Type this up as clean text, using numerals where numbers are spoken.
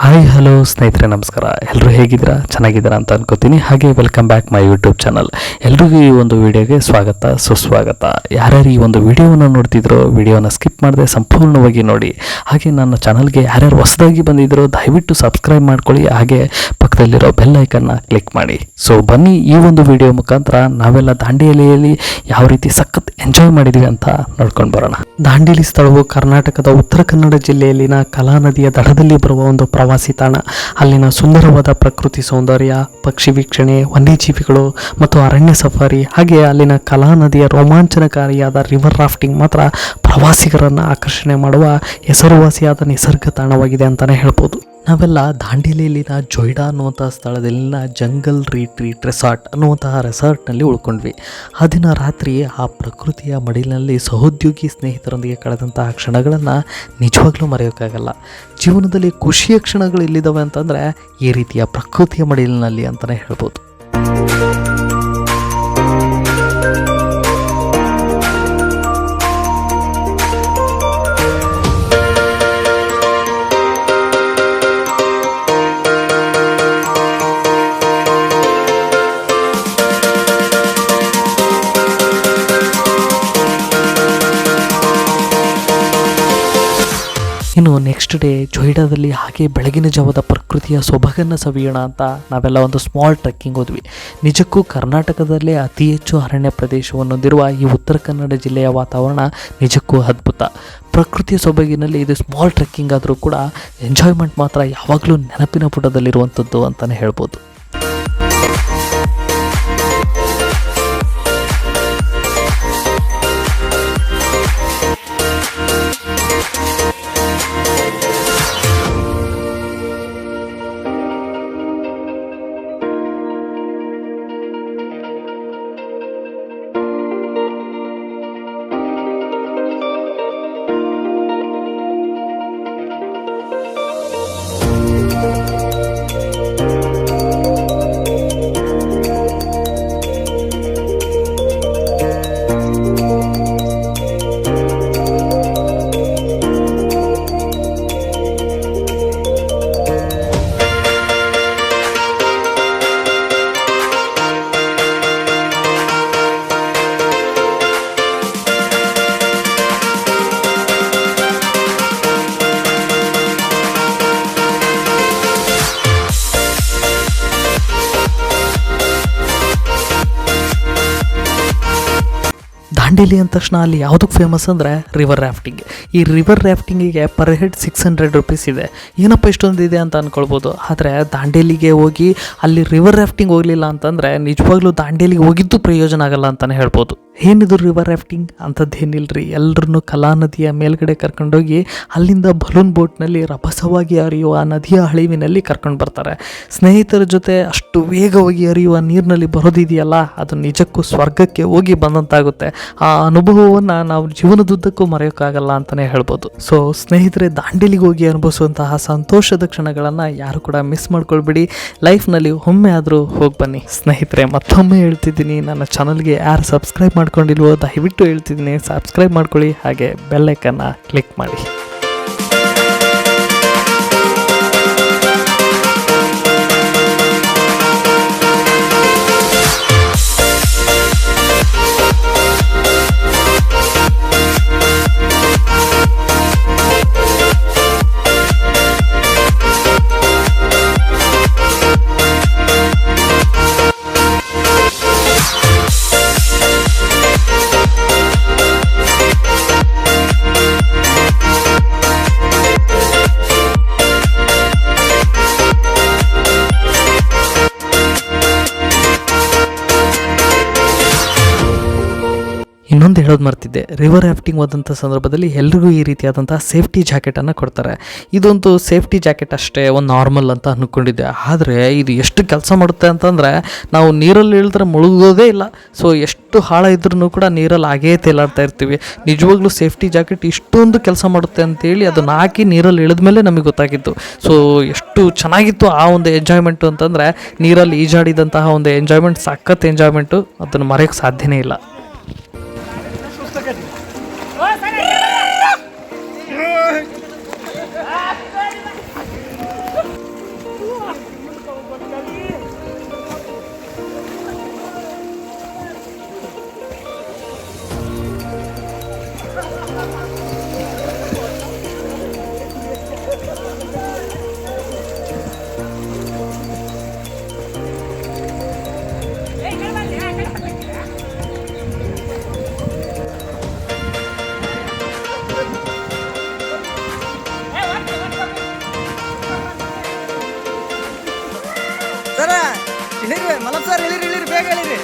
Hi hello ಸ್ನೇಹಿತರೆ, ನಮಸ್ಕಾರ. ಎಲ್ಲರೂ ಹೇಗಿದ್ದೀರಾ? ಚೆನ್ನಾಗಿದ್ದೀರಾ ಅಂತ ಅನ್ಕೋತೀನಿ. ಹಾಗೆ welcome back my YouTube channel. ಎಲ್ರಿಗೂ ಈ ಒಂದು ವಿಡಿಯೋಗೆ ಸ್ವಾಗತ ಸುಸ್ವಾಗತ. ಯಾರ್ಯಾರು ಈ ಒಂದು ವಿಡಿಯೋವನ್ನು ನೋಡ್ತಿದ್ರೋ ವಿಡಿಯೋನ ಸ್ಕಿಪ್ ಮಾಡದೆ ಸಂಪೂರ್ಣವಾಗಿ ನೋಡಿ. ಹಾಗೆ ನನ್ನ ಚಾನಲ್ಗೆ ಯಾರ್ಯಾರು ಹೊಸದಾಗಿ ಬಂದಿದ್ರೋ ದಯವಿಟ್ಟು ಸಬ್ಸ್ಕ್ರೈಬ್ ಮಾಡ್ಕೊಳ್ಳಿ. ಹಾಗೆ ಪಕ್ಕದಲ್ಲಿರೋ ಬೆಲ್ ಐಕನ್ನ ಕ್ಲಿಕ್ ಮಾಡಿ. ಸೊ ಬನ್ನಿ, ಈ ಒಂದು ವಿಡಿಯೋ ಮುಖಾಂತರ ನಾವೆಲ್ಲ ದಾಂಡೇಲಿಯಲ್ಲಿ ಯಾವ ರೀತಿ ಸಖತ್ ಎಂಜಾಯ್ ಮಾಡಿದ್ವಿ ಅಂತ ನೋಡ್ಕೊಂಡು ಬರೋಣ. ದಾಂಡೇಲಿ ಸ್ಥಳವು ಕರ್ನಾಟಕದ ಉತ್ತರ ಕನ್ನಡ ಜಿಲ್ಲೆಯಲ್ಲಿನ ಕಲಾ ನದಿಯ ದಡದಲ್ಲಿ ಬರುವ ಒಂದು ಪ್ರವಾಸಿ ತಾಣ. ಅಲ್ಲಿನ ಸುಂದರವಾದ ಪ್ರಕೃತಿ ಸೌಂದರ್ಯ, ಪಕ್ಷಿ ವೀಕ್ಷಣೆ, ವನ್ಯಜೀವಿಗಳು ಮತ್ತು ಅರಣ್ಯ ಸಫಾರಿ, ಹಾಗೆ ಅಲ್ಲಿನ ಕಲಾ ನದಿಯ ರೋಮಾಂಚನಕಾರಿಯಾದ ರಿವರ್ ರಾಫ್ಟಿಂಗ್ ಮಾತ್ರ ಪ್ರವಾಸಿಗರನ್ನು ಆಕರ್ಷಣೆ ಮಾಡುವ ಹೆಸರುವಾಸಿಯಾದ ನಿಸರ್ಗ ತಾಣವಾಗಿದೆ ಅಂತಲೇ ಹೇಳ್ಬೋದು. ನಾವೆಲ್ಲ ದಾಂಡೇಲಿಯಲ್ಲಿನ ಜೊಯ್ಡಾ ಅನ್ನುವಂತಹ ಸ್ಥಳದಲ್ಲಿನ ಜಂಗಲ್ ರೀಟ್ರೀಟ್ ರೆಸಾರ್ಟ್ ಅನ್ನುವಂತಹ ರೆಸಾರ್ಟ್ನಲ್ಲಿ ಉಳ್ಕೊಂಡ್ವಿ. ಆ ದಿನ ರಾತ್ರಿ ಆ ಪ್ರಕೃತಿಯ ಮಡಿಲಿನಲ್ಲಿ ಸಹೋದ್ಯೋಗಿ ಸ್ನೇಹಿತರೊಂದಿಗೆ ಕಳೆದಂತಹ ಕ್ಷಣಗಳನ್ನು ನಿಜವಾಗ್ಲೂ ಮರೆಯೋಕ್ಕಾಗಲ್ಲ. ಜೀವನದಲ್ಲಿ ಖುಷಿಯ ಕ್ಷಣಗಳು ಎಲ್ಲಿದ್ದಾವೆ ಅಂತಂದರೆ ಈ ರೀತಿಯ ಪ್ರಕೃತಿಯ ಮಡಿಲಿನಲ್ಲಿ ಅಂತಲೇ ಹೇಳ್ಬೋದು. ಇನ್ನು ನೆಕ್ಸ್ಟ್ ಡೇ ಜೊಯ್ಡಾದಲ್ಲಿ ಹಾಗೆ ಬೆಳಗಿನ ಜಾವದ ಪ್ರಕೃತಿಯ ಸೊಬಗನ್ನು ಸವಿಯೋಣ ಅಂತ ನಾವೆಲ್ಲ ಒಂದು ಸ್ಮಾಲ್ ಟ್ರೆಕ್ಕಿಂಗ್ ಹೋದ್ವಿ. ನಿಜಕ್ಕೂ ಕರ್ನಾಟಕದಲ್ಲೇ ಅತಿ ಹೆಚ್ಚು ಅರಣ್ಯ ಪ್ರದೇಶವನ್ನು ಹೊಂದಿರುವ ಈ ಉತ್ತರ ಕನ್ನಡ ಜಿಲ್ಲೆಯ ವಾತಾವರಣ ನಿಜಕ್ಕೂ ಅದ್ಭುತ. ಪ್ರಕೃತಿಯ ಸೊಬಗಿನಲ್ಲಿ ಇದು ಸ್ಮಾಲ್ ಟ್ರೆಕ್ಕಿಂಗ್ ಆದರೂ ಕೂಡ ಎಂಜಾಯ್ಮೆಂಟ್ ಮಾತ್ರ ಯಾವಾಗಲೂ ನೆನಪಿನ ಪುಟದಲ್ಲಿರುವಂಥದ್ದು ಅಂತಲೇ ಹೇಳ್ಬೋದು. ದಾಂಡೇಲಿ ಅಂದ ತಕ್ಷಣ ಅಲ್ಲಿ ಯಾವುದಕ್ಕೆ ಫೇಮಸ್ ಅಂದರೆ ರಿವರ್ ರಾಫ್ಟಿಂಗ್. ಈ ರಿವರ್ ರಾಫ್ಟಿಂಗಿಗೆ ಪರ್ ಹೆಡ್ 600 ರೂಪೀಸ್ ಇದೆ. ಏನಪ್ಪ ಇಷ್ಟೊಂದಿದೆ ಅಂತ ಅಂದ್ಕೊಳ್ಬೋದು. ಆದರೆ ದಾಂಡೇಲಿಗೆ ಹೋಗಿ ಅಲ್ಲಿ ರಿವರ್ ರಾಫ್ಟಿಂಗ್ ಹೋಗಲಿಲ್ಲ ಅಂತಂದರೆ ನಿಜವಾಗ್ಲೂ ದಾಂಡೇಲಿಗೆ ಹೋಗಿದ್ದು ಪ್ರಯೋಜನ ಆಗಲ್ಲ ಅಂತಲೇ ಹೇಳ್ಬೋದು. ಏನಿದು ರಿವರ್ ರಾಫ್ಟಿಂಗ್ ಅಂಥದ್ದೇನಿಲ್ಲರಿ, ಎಲ್ಲರನ್ನೂ ಕಲಾ ನದಿಯ ಮೇಲ್ಗಡೆ ಕರ್ಕೊಂಡೋಗಿ ಅಲ್ಲಿಂದ ಬಲೂನ್ ಬೋಟ್ನಲ್ಲಿ ರಭಸವಾಗಿ ಹರಿಯುವ ನದಿಯ ಹಳಿವಿನಲ್ಲಿ ಕರ್ಕೊಂಡು ಬರ್ತಾರೆ. ಸ್ನೇಹಿತರ ಜೊತೆ ಅಷ್ಟು ವೇಗವಾಗಿ ಹರಿಯುವ ನೀರಿನಲ್ಲಿ ಬರೋದಿದೆಯಲ್ಲ, ಅದು ನಿಜಕ್ಕೂ ಸ್ವರ್ಗಕ್ಕೆ ಹೋಗಿ ಬಂದಂತಾಗುತ್ತೆ. ಆ ಅನುಭವವನ್ನು ನಾವು ಜೀವನದುದ್ದಕ್ಕೂ ಮರೆಯೋಕ್ಕಾಗಲ್ಲ ಅಂತಲೇ ಹೇಳ್ಬೋದು. ಸೊ ಸ್ನೇಹಿತರೆ, ದಾಂಡೇಲಿಗೆ ಹೋಗಿ ಅನುಭವಿಸುವಂತಹ ಸಂತೋಷದ ಕ್ಷಣಗಳನ್ನು ಯಾರು ಕೂಡ ಮಿಸ್ ಮಾಡ್ಕೊಳ್ಬೇಡಿ. ಲೈಫ್ನಲ್ಲಿ ಒಮ್ಮೆ ಆದರೂ ಹೋಗಿ ಬನ್ನಿ. ಸ್ನೇಹಿತರೆ, ಮತ್ತೊಮ್ಮೆ ಹೇಳ್ತಿದ್ದೀನಿ, ನನ್ನ ಚಾನಲ್ಗೆ ಯಾರು ಸಬ್ಸ್ಕ್ರೈಬ್ ಮಾಡ್ಕೊಂಡಿಲ್ವೋ ದಯವಿಟ್ಟು ಹೇಳ್ತಿದ್ದೀನಿ, ಸಬ್ಸ್ಕ್ರೈಬ್ ಮಾಡ್ಕೊಳ್ಳಿ. ಹಾಗೆ ಬೆಲ್ ಐಕನ್ನ ಕ್ಲಿಕ್ ಮಾಡಿ. ಇನ್ನೊಂದು ಹೇಳೋದು ಮರ್ತಿದ್ದೆ, ರಿವರ್ ರಾಫ್ಟಿಂಗ್ ಹೋದಂಥ ಸಂದರ್ಭದಲ್ಲಿ ಎಲ್ರಿಗೂ ಈ ರೀತಿಯಾದಂಥ ಸೇಫ್ಟಿ ಜಾಕೆಟನ್ನು ಕೊಡ್ತಾರೆ. ಇದೊಂದು ಸೇಫ್ಟಿ ಜಾಕೆಟ್ ಅಷ್ಟೇ, ಒಂದು ನಾರ್ಮಲ್ ಅಂತ ಅಂದ್ಕೊಂಡಿದ್ದೆ. ಆದರೆ ಇದು ಎಷ್ಟು ಕೆಲಸ ಮಾಡುತ್ತೆ ಅಂತಂದರೆ, ನಾವು ನೀರಲ್ಲಿ ಇಳಿದ್ರೆ ಮುಳುಗೋದೇ ಇಲ್ಲ. ಸೊ ಎಷ್ಟು ಹಾಳ ಇದ್ರೂ ಕೂಡ ನೀರಲ್ಲಿ ಹಾಗೇ ತೇಲಾಡ್ತಾ ಇರ್ತೀವಿ. ನಿಜವಾಗ್ಲೂ ಸೇಫ್ಟಿ ಜಾಕೆಟ್ ಇಷ್ಟೊಂದು ಕೆಲಸ ಮಾಡುತ್ತೆ ಅಂತೇಳಿ ಅದನ್ನು ಹಾಕಿ ನೀರಲ್ಲಿ ಇಳಿದ ಮೇಲೆ ನಮಗೆ ಗೊತ್ತಾಗಿತ್ತು. ಸೊ ಎಷ್ಟು ಚೆನ್ನಾಗಿತ್ತು ಆ ಒಂದು ಎಂಜಾಯ್ಮೆಂಟು ಅಂತಂದರೆ, ನೀರಲ್ಲಿ ಈಜಾಡಿದಂತಹ ಒಂದು ಎಂಜಾಯ್ಮೆಂಟ್, ಸಖತ್ ಎಂಜಾಯ್ಮೆಂಟು, ಅದನ್ನು ಮರೆಯೋಕ್ಕೆ ಸಾಧ್ಯನೇ ಇಲ್ಲ. ಇಳಿರಿ ಮಲಪ್ ಸರ್ ಇಳಿರಿ ಬೇಗ ಇಳಿರಿ